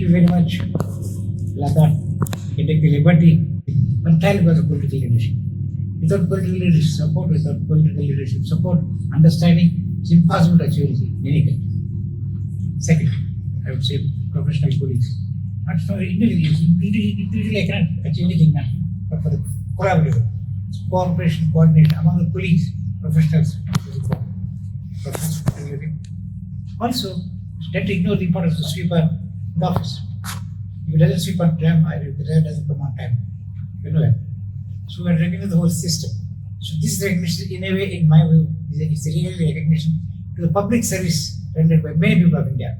you very much, Lata. You take the liberty entirely because of political leadership. Without political leadership support, understanding, it's impossible to achieve anything in any country. Second, I would say professional colleagues. Not for individually I cannot achieve anything now, but for the collaborative, cooperation, coordination among the colleagues, professionals. Also, tend to ignore the importance of the sweeper in the office. If it doesn't sweep on time, if the time doesn't come on time, you know that. So we are recognize the whole system. So this recognition, in a way, in my view, is a real recognition to the public service rendered by many people of India.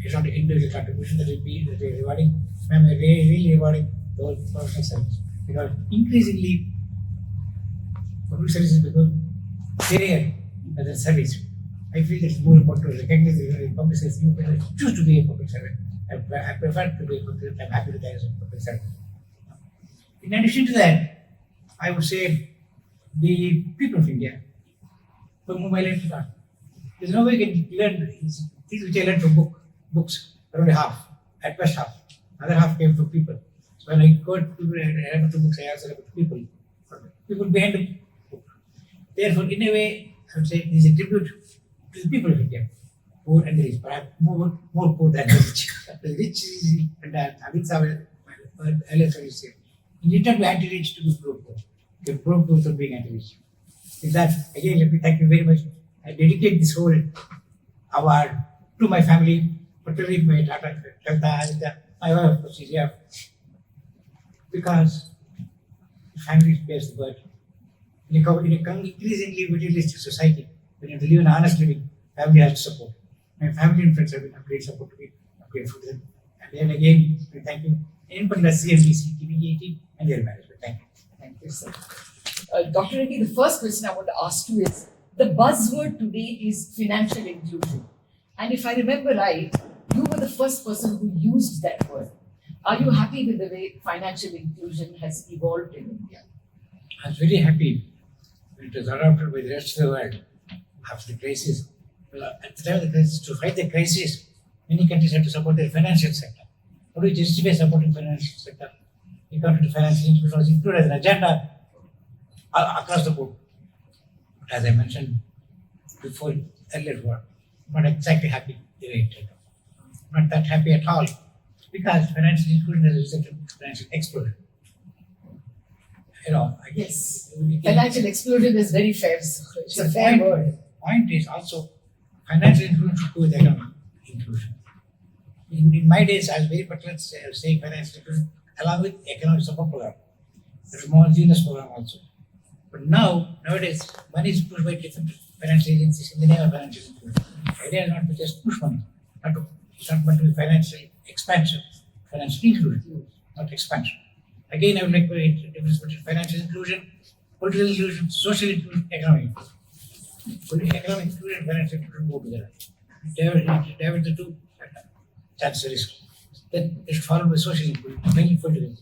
It's not an individual contribution that will be rewarding. I'm really rewarding the whole professional service. Because increasingly, public service has become career as a service. I feel it's more important to recognize the public service. You choose to be a public servant. I prefer to be a public servant. I'm happy to die as a public servant. In addition to that, I would say the people of India, from whom I learned to learn. There's no way you can learn things which I learned from books, around half, at best half. Other half came from people. So when I go to people and I read the books, I also read to people behind the book. Therefore, in a way, I would say it is a tribute to the people of India, poor and the rich, perhaps more poor than the rich. The rich is, and Amit Savar, earlier say, you need not be anti-rich to be pro-poor. You can pro-poor without being anti-rich. With that, again, let me thank you very much. I dedicate this whole award to my family, particularly my daughter, my wife, of course, is here. Because family bears the burden. In a increasingly materialistic society, when you have to live an honest living, family has to support. My family and friends have been a great support to me. I'm grateful to them. And then again, thank you. In particular, CNBC TV18 and their management. Thank you. Thank you, sir. Dr. Reddy, the first question I want to ask you is, the buzzword today is financial inclusion. And if I remember right, you were the first person who used that word. Are you happy with the way financial inclusion has evolved in India? I was very happy when it was adopted by the rest of the world after the crisis. Well, at the time of the crisis, to fight the crisis, many countries had to support their financial sector. How do you justify supporting financial sector? Economic to financial inclusion was included as an agenda across the board. But as I mentioned before, earlier, I'm not exactly happy the way it turned out. Not that happy at all, because financial inclusion has resulted in financial explosion. Yes, financial explosion is very fair. So it's a fair word. The point is also financial inclusion should go with economic inclusion. In my days, I was very particular saying financial inclusion along with economic support program. There is more genius program also. But nowadays, money is pushed by different financial agencies in the name of financial inclusion. The idea is not to just push money, it's not meant to be financial expansion, financial inclusion, not expansion. Again, I would like to make the difference between financial inclusion, political inclusion, social inclusion, economic inclusion. Economic inclusion and financial inclusion go together. Divert the two, that's the risk. Then it's followed by social inclusion, mainly political.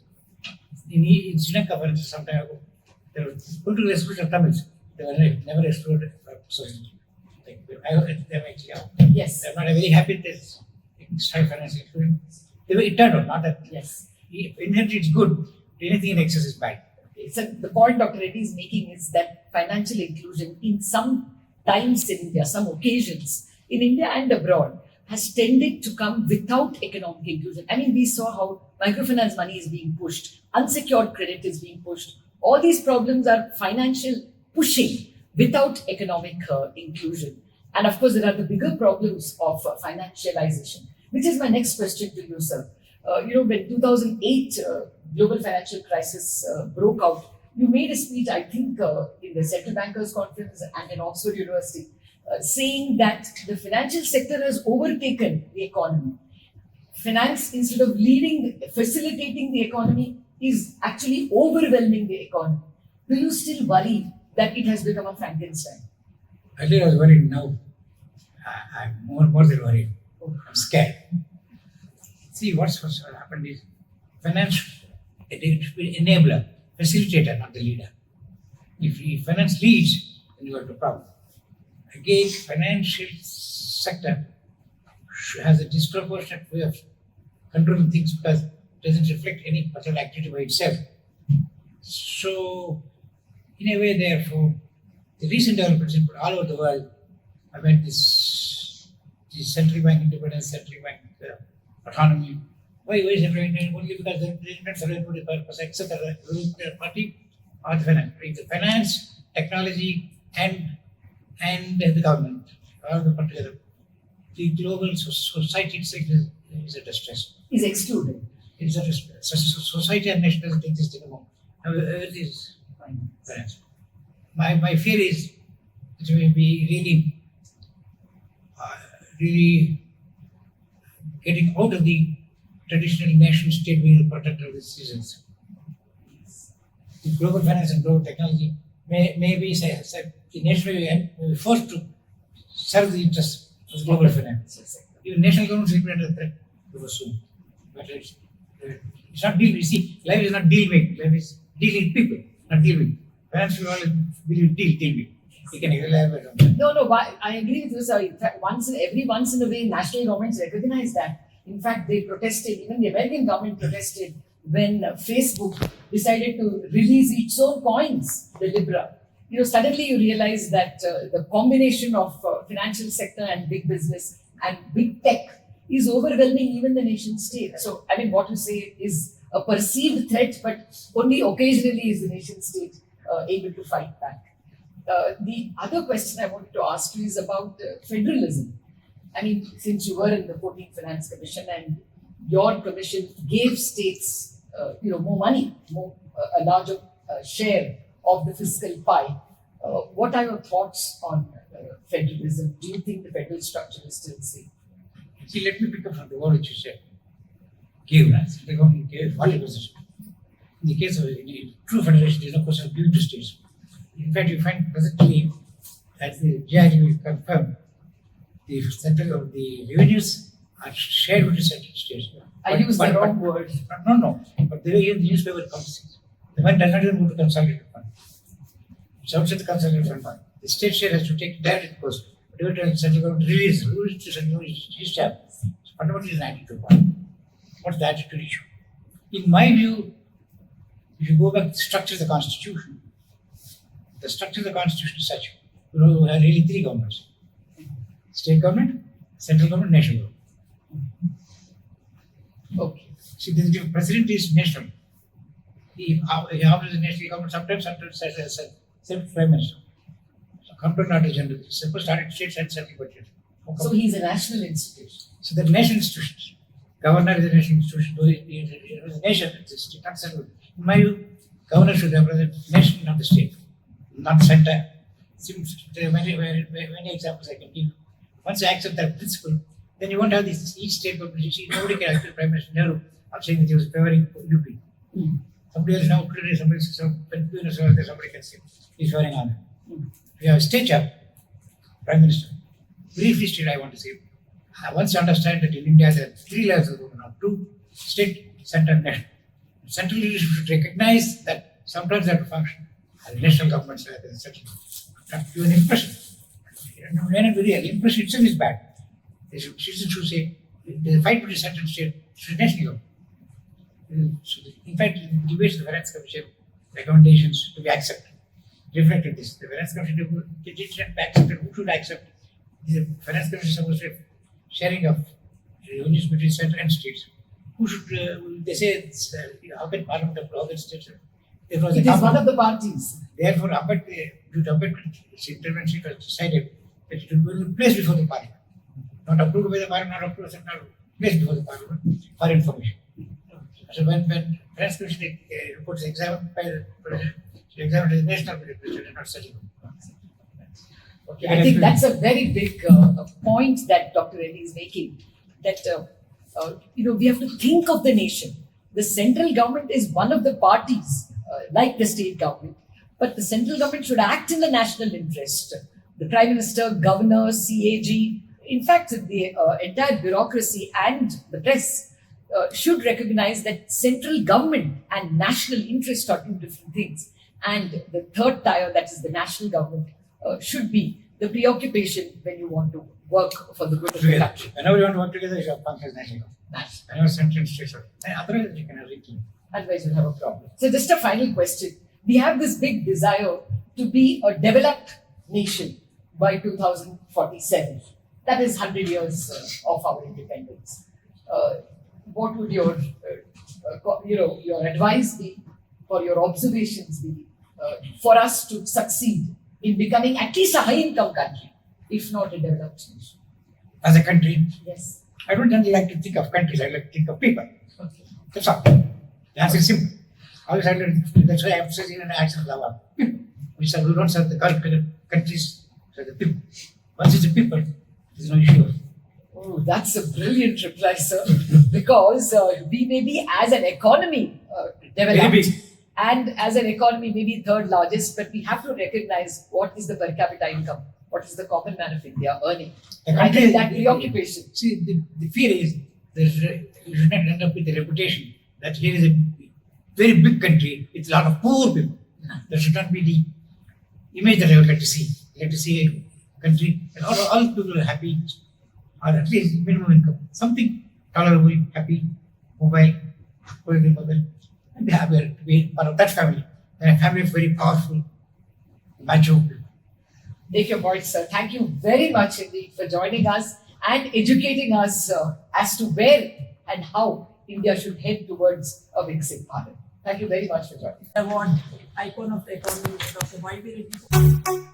In Sri Lanka, for instance, some time ago, there was political exclusion of Tamils. They were never excluded from social inclusion. I hope they're actually out. Yes. I'm not very happy with this financial inclusion. The way it turned out, not that. Yes. Inherently, it's good. Anything in excess is bad. So the point Dr. Reddy is making is that financial inclusion in some times in India, some occasions in India and abroad, has tended to come without economic inclusion. I mean, we saw how microfinance money is being pushed, unsecured credit is being pushed. All these problems are financial pushing without economic inclusion. And of course, there are the bigger problems of financialization, which is my next question to you, sir. When 2008 global financial crisis broke out, you made a speech, I think, in the Central Bankers Conference and in Oxford University, saying that the financial sector has overtaken the economy. Finance, instead of facilitating the economy, is actually overwhelming the economy. Do you still worry that it has become a Frankenstein? Earlier I was worried, now I'm more than worried. I'm scared. See, what's happened is finance, it should be enabler, facilitator, not the leader. If finance leads, then you have a problem. Again, financial sector has a disproportionate way of controlling things because it doesn't reflect any particular activity by itself. So, in a way, therefore, the recent developments all over the world, I mean, this central bank independence, central bank autonomy. Why is it independent? Only because they did not serve the purpose except the ruling party or the finance. It's the finance, technology, and the government all the put together. The global society itself is a distress. Is excluded. It's a distress. Society and nation doesn't exist anymore. Everything is finance. My fear is it will be really getting out of the traditional nation state being the protector of the citizens. The global finance and global technology may be the nation will be forced to serve the interests of the global finance. Even national governments will be under threat soon. But it's not deal. You see, life is not deal making. Life is dealing with people, not deal with. Finance will always believe deal with. You can elaborate on that. No, I agree with you, sir. In fact, once in a way, national governments recognize that. In fact, they protested, even the American government protested when Facebook decided to release its own coins, the Libra. Suddenly you realize that the combination of financial sector and big business and big tech is overwhelming even the nation state. So, I mean, what you say is a perceived threat, but only occasionally is the nation state able to fight back. The other question I wanted to ask you is about federalism. I mean, since you were in the 14th Finance Commission and your commission gave states, more money, a larger share of the fiscal pie. What are your thoughts on federalism? Do you think the federal structure is still safe? See, let me pick up from the word which you said. Give, the government gave 40%. In the case of true federation, there is no question of giving to states. In fact, you find presently, as the GIG will confirm, the center of the revenues are shared with the central states. I used the wrong word. No. But the way in the newspaper comes, the money does not even go to consolidated fund. It's outside the consolidated fund. The state share has to take direct cost. But every time the central government releases, who is to central government is to have. So fundamentally, it's an attitude point. What's the attitude issue? In my view, if you go back to the structure of the constitution, the structure of the constitution is such. We have really three governments: state government, central government, national government. Okay. See, the president is national. He operates the national government sometimes as a prime minister. So, comptroller not a general. He's supposed to start state and central budget. So he's a national institution. So the national institutions. Governor is a national institution. It is a nation. It's not central. In my view, governor should represent nation, not the state, not center. There are many examples I can give. Once you accept that principle, then you won't have this each state government. You see, nobody can accuse Prime Minister Nehru of saying that he was favoring UP. Somebody else now today, somebody can say he's favoring on it. If you have a state Prime Minister, briefly state I want to say, once you understand that in India there are three layers of government, two state, center, and national. Central leadership should recognize that sometimes they have to function as national governments like the central. Not give an impression. It may not be real. Impression itself is bad. Citizens should say the fight between central and state should be national government. So in fact, in debates of the Finance Commission, recommendations to be accepted reflected this. The Finance Commission did not be accepted. Who should accept? The Finance Commission is supposed to have sharing of revenues between central and states. Who should? They say how can Parliament approve, how can states? Therefore, it is one of the parties. Therefore, due to its intervention, it was decided that it will be placed before the Parliament. Not approved by the Parliament, not approved, not placed before the Parliament for information. So when Finance Commission reports examined by the President, she examined the national President and not such a Okay, I think that's a very big point that Dr. Reddy is making. That we have to think of the nation. The central government is one of the parties, like the state government, but the central government should act in the national interest. The Prime Minister, Governor, CAG, in fact, the entire bureaucracy and the press should recognize that central government and national interest are two different things. And the third tier, that is the national government, should be the preoccupation when you want to work for the good of the Together. country. Whenever you want to work together, you should function nationally. Nice. Whenever central states are. Otherwise, you can have it. Otherwise, you'll have a problem. So, just a final question. We have this big desire to be a developed nation by 2047. That is 100 years of our independence. What would your advice be, or your observations be, for us to succeed in becoming at least a high-income country, if not a developed nation? As a country, Yes. I don't generally like to think of countries, I like to think of people. Okay. That's all. The answer is simple. Always I like to, that's why I emphasize in an action of our people. We don't serve the countries, serve the people. Once it's the people, there's no issue. Oh, that's a brilliant reply, sir. Because we may be, as an economy, Very developed, big. and as an economy, maybe third largest, but we have to recognize what is the per capita income, what is the common man of India earning. The I country think is- that preoccupation. See, the fear is you should not end up with the reputation that here is a very big country with a lot of poor people. That should not be the image that I would like to see. I like to see a country and all people are happy, or at least minimum income, something tolerable, happy, mobile, and they have to be part of that family. And a family of very powerful, mature people. Take your point, sir. Thank you very much indeed for joining us and educating us as to where and how India should head towards a Viksit Bharat. Thank you very much for joining. Award, icon of the economy, Dr. Y.B. Reddy.